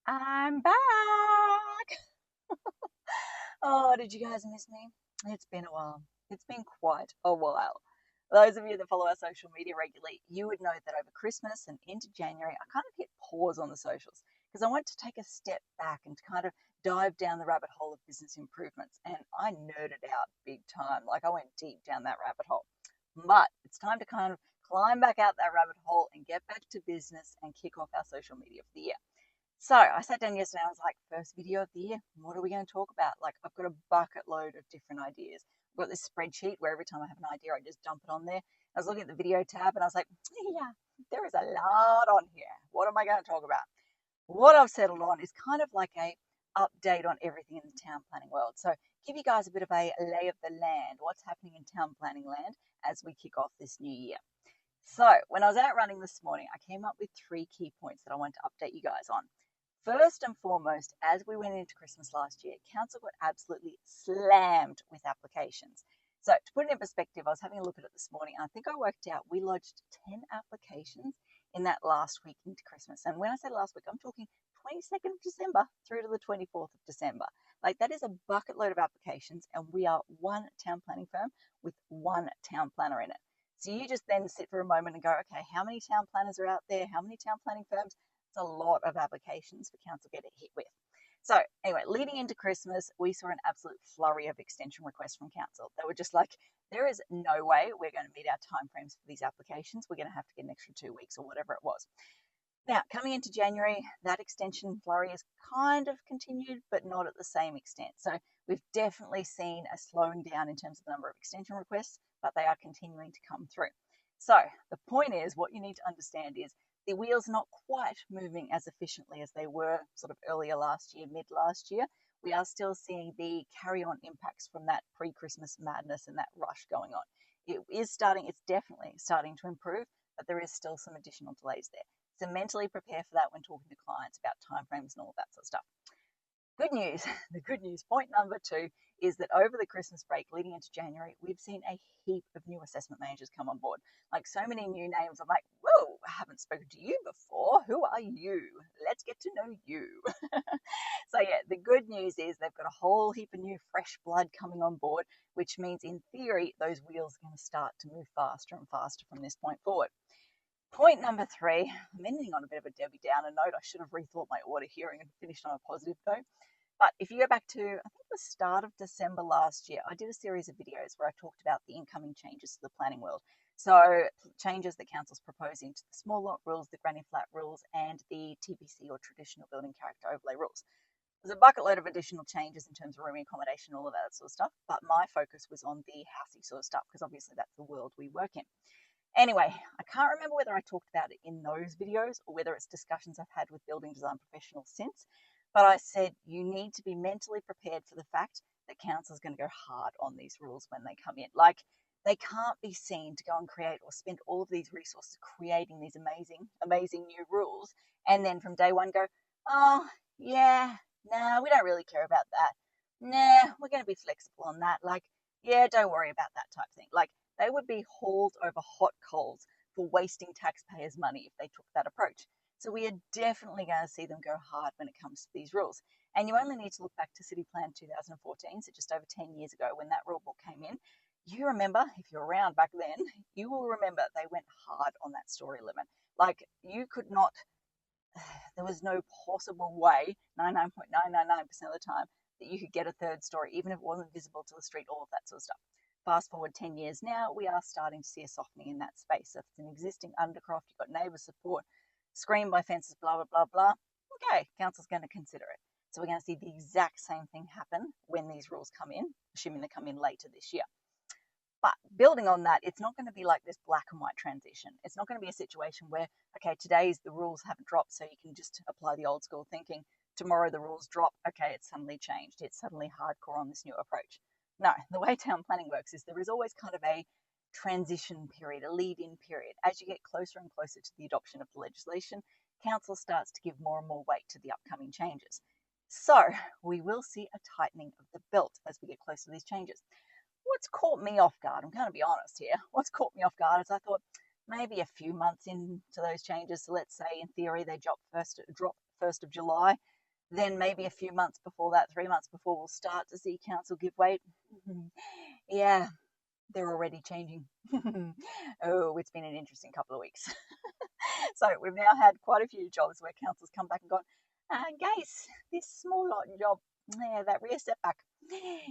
I'm back. Oh, did you guys miss me? It's been a while. It's been quite a while. Those of you that follow our social media regularly, you would know that over Christmas and into January, I kind of hit pause on the socials because I wanted to take a step back and kind of dive down the rabbit hole of business improvements. And I nerded out big time. Like I went deep down that rabbit hole. But it's time to kind of climb back out that rabbit hole and get back to business and kick off our social media for the year. So I sat down yesterday. I was like, first video of the year. What are we going to talk about? Like, I've got a bucket load of different ideas. I've got this spreadsheet where every time I have an idea, I just dump it on there. I was looking at the video tab and I was like, yeah, there is a lot on here. What am I going to talk about? What I've settled on is kind of like a update on everything in the town planning world. So give you guys a bit of a lay of the land, what's happening in town planning land as we kick off this new year. So when I was out running this morning, I came up with 3 key points that I wanted to update you guys on. First and foremost, as we went into Christmas last year, council got absolutely slammed with applications. So to put it in perspective, I was having a look at it this morning, and I think I worked out we lodged 10 applications in that last week into Christmas. And when I say last week, I'm talking 22nd of December through to the 24th of December. Like that is a bucket load of applications, and we are one town planning firm with one town planner in it. So you just then sit for a moment and go, okay, how many town planners are out there? How many town planning firms? It's a lot of applications for council getting hit with. So anyway, leading into Christmas, we saw an absolute flurry of extension requests from council. They were just like, there is no way we're going to meet our timeframes for these applications. We're going to have to get an extra 2 weeks or whatever it was. Now, coming into January, that extension flurry has kind of continued, but not at the same extent. So we've definitely seen a slowing down in terms of the number of extension requests, but they are continuing to come through. So the point is, what you need to understand is the wheels are not quite moving as efficiently as they were sort of earlier last year, mid last year. We are still seeing the carry on impacts from that pre Christmas madness and that rush going on. It's definitely starting to improve, but there is still some additional delays there. So mentally prepare for that when talking to clients about timeframes and all that sort of stuff. Good news, the good news, point number 2 is that over the Christmas break leading into January, we've seen a heap of new assessment managers come on board. Like so many new names. I'm like, whoa, I haven't spoken to you before. Who are you? Let's get to know you. So yeah, the good news is they've got a whole heap of new fresh blood coming on board, which means in theory, those wheels are going to start to move faster and faster from this point forward. Point number 3, I'm ending on a bit of a Debbie Downer note. I should have rethought my order here and finished on a positive note. But if you go back to, I think the start of December last year, I did a series of videos where I talked about the incoming changes to the planning world. So changes that council's proposing to the small lot rules, the granny flat rules, and the TBC or traditional building character overlay rules. There's a bucket load of additional changes in terms of rooming accommodation, all of that sort of stuff. But my focus was on the housey sort of stuff because obviously that's the world we work in. Anyway, I can't remember whether I talked about it in those videos or whether it's discussions I've had with building design professionals since, but I said you need to be mentally prepared for the fact that council is going to go hard on these rules when they come in. Like, they can't be seen to go and create or spend all of these resources creating these amazing, amazing new rules and then from day one go, oh, yeah, nah, we don't really care about that. Nah, we're going to be flexible on that. Like, yeah, don't worry about that type thing. Like, they would be hauled over hot coals for wasting taxpayers' money if they took that approach. So we are definitely going to see them go hard when it comes to these rules. And you only need to look back to City Plan 2014, so just over 10 years ago when that rule book came in. You remember, if you're around back then, you will remember they went hard on that story limit. Like, you could not, there was no possible way, 99.999% of the time, that you could get a third story, even if it wasn't visible to the street, all of that sort of stuff. Fast forward 10 years now, we are starting to see a softening in that space. So if it's an existing undercroft, you've got neighbour support, screened by fences, blah, blah, blah, blah, okay, council's going to consider it. So we're going to see the exact same thing happen when these rules come in, assuming they come in later this year. But building on that, it's not going to be like this black and white transition. It's not going to be a situation where, okay, today's the rules haven't dropped, so you can just apply the old school thinking. Tomorrow the rules drop, okay, it's suddenly changed. It's suddenly hardcore on this new approach. No, the way town planning works is there is always kind of a transition period, a lead-in period. As you get closer and closer to the adoption of the legislation, council starts to give more and more weight to the upcoming changes. So we will see a tightening of the belt as we get closer to these changes. What's caught me off guard, I'm going to be honest here, what's caught me off guard is I thought maybe a few months into those changes, so let's say in theory they drop 1st of July, Then maybe a few months before that, 3 months before, we'll start to see council give way. Yeah, they're already changing. Oh, it's been an interesting couple of weeks. So we've now had quite a few jobs where councils come back and gone, guys, this small lot job, yeah, that rear setback,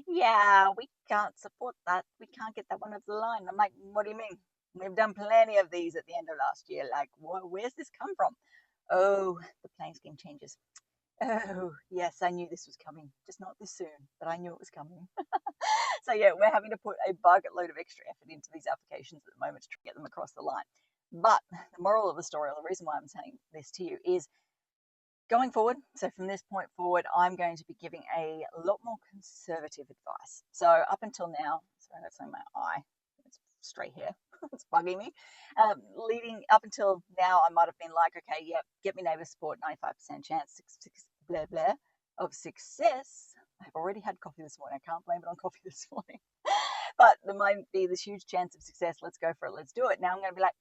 yeah, we can't support that. We can't get that one over the line. I'm like, what do you mean? We've done plenty of these at the end of last year. Like, where's this come from? Oh, the playing scheme changes. Oh, yes, I knew this was coming. Just not this soon, but I knew it was coming. So, yeah, we're having to put a bucket load of extra effort into these applications at the moment to get them across the line. But the moral of the story, or the reason why I'm saying this to you, is going forward. So, from this point forward, I'm going to be giving a lot more conservative advice. So, up until now, sorry, that's on my eye. It's straight hair. It's bugging me. Leading up until now, I might have been like, okay, yep, get me neighbour support, 95% chance, blah, blah, of success. I've already had coffee this morning. I can't blame it on coffee this morning. But there might be this huge chance of success. Let's go for it. Let's do it. Now I'm going to be like,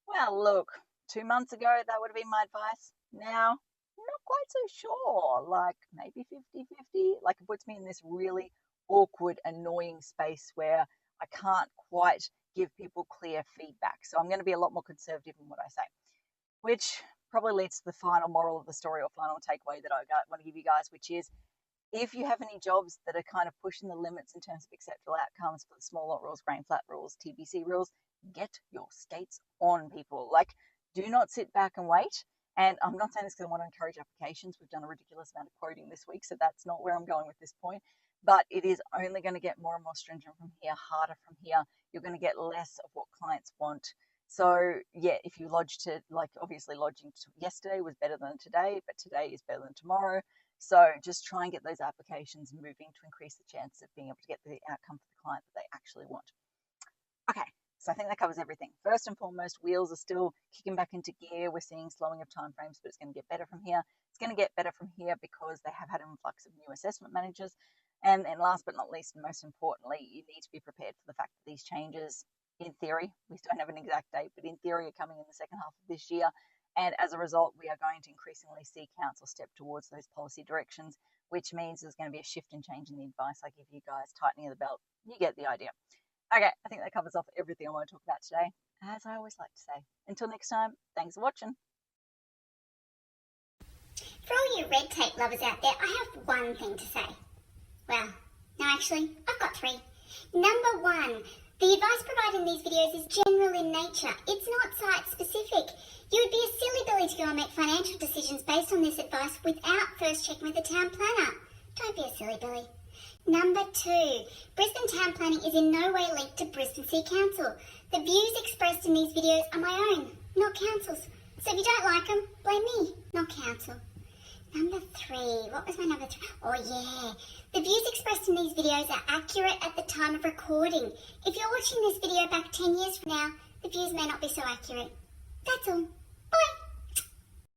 well, look, 2 months ago, that would have been my advice. Now, not quite so sure. Like maybe 50-50. Like it puts me in this really awkward, annoying space where I can't quite give people clear feedback. So I'm going to be a lot more conservative in what I say, which probably leads to the final moral of the story or final takeaway that I want to give you guys, which is if you have any jobs that are kind of pushing the limits in terms of acceptable outcomes for the small lot rules, grain flat rules, TBC rules, get your skates on, people. Like, do not sit back and wait. And I'm not saying this because I want to encourage applications. We've done a ridiculous amount of quoting this week, so that's not where I'm going with this point. But it is only going to get more and more stringent from here, harder from here. You're going to get less of what clients want. So, yeah, if you lodge to, like, obviously lodging yesterday was better than today, but today is better than tomorrow. So just try and get those applications moving to increase the chance of being able to get the outcome for the client that they actually want. Okay, so I think that covers everything. First and foremost, wheels are still kicking back into gear. We're seeing slowing of timeframes, but it's going to get better from here. It's going to get better from here because they have had an influx of new assessment managers. And then last but not least, most importantly, you need to be prepared for the fact that these changes, in theory, we don't have an exact date, but in theory are coming in the second half of this year. And as a result, we are going to increasingly see council step towards those policy directions, which means there's going to be a shift and change in the advice I give you guys, tightening of the belt. You get the idea. Okay, I think that covers off everything I want to talk about today, as I always like to say. Until next time, thanks for watching. For all you red tape lovers out there, I have one thing to say. Well, no, actually, I've got three. Number one, the advice provided in these videos is general in nature. It's not site specific. You would be a silly Billy to go and make financial decisions based on this advice without first checking with the town planner. Don't be a silly Billy. Number two, Brisbane town planning is in no way linked to Brisbane City Council. The views expressed in these videos are my own, not council's. So if you don't like them, blame me, not council. Number three, what was my number three? Oh yeah, the views expressed in these videos are accurate at the time of recording. If you're watching this video back 10 years from now, the views may not be so accurate. That's all.